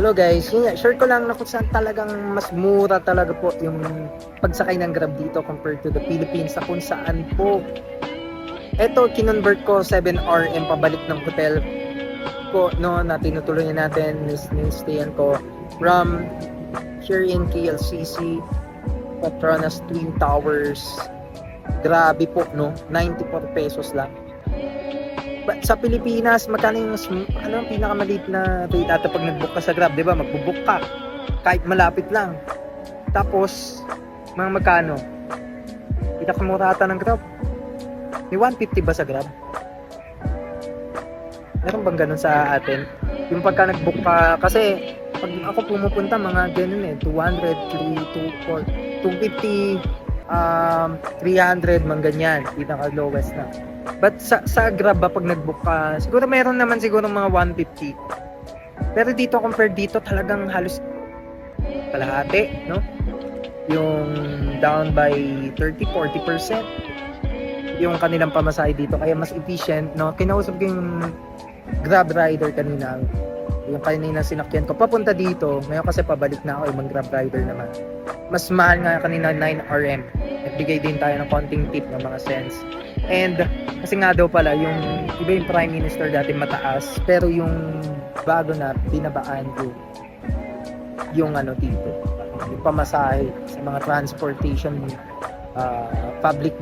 Hello guys, yun nga, share ko lang na kung saan talagang mas mura talaga po yung pagsakay ng Grab dito compared to the Philippines, sa kung saan po eto kinonvert ko 7 RM pabalik ng hotel ko no, na tinutuloy natin is stayan ko from here in KLCC Petronas Twin Towers. Grabe po no, 94 pesos lang. But sa Pilipinas, magkano yung pinakamaliit na rate ata pag nag-book ka sa Grab, 'di ba? Magbo-book ka kahit malapit lang. Tapos mga magkano? Pinakamura ata ng Grab. May 150 ba sa Grab? Meron bang ganun sa atin? Yung pagka nag-book ka, kasi pag ako pumupunta mga ganun 200, 250, 300, mga ganyan, pinaka lowest na. But sa Grab ba pag nag-book ka, siguro meron naman siguro mga 150. Pero dito compared dito talagang halos kalahati, no? Yung down by 30-40% yung kanilang pamasahe dito, kaya mas efficient, no? Kinausap ko yung Grab rider kanina, yung kanina sinakyan ko papunta dito, ngayon kasi pabalik na ako, yung Grab rider naman. Mas mahal nga kanina 9 RM. Nagbigay din tayo ng konting tip ng mga cents. And kasi nga daw pala yung iba yung Prime Minister dati mataas, pero yung bago na binabaan yung dito, yung pamasahe sa mga transportation, public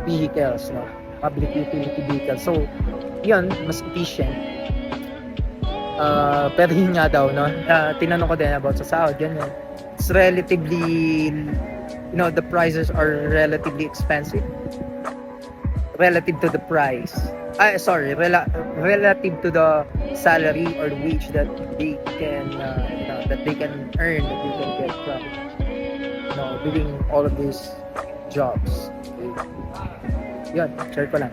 vehicles, no? Public utility vehicles. So yun, mas efficient. Pero yun nga daw, no? Tinanong ko din about sa sahod, yun. It's relatively, the prices are relatively expensive relative to the price. Relative to the salary or the wage that they can earn, that they can get from doing all of these jobs. Okay. Yun, share ko lang.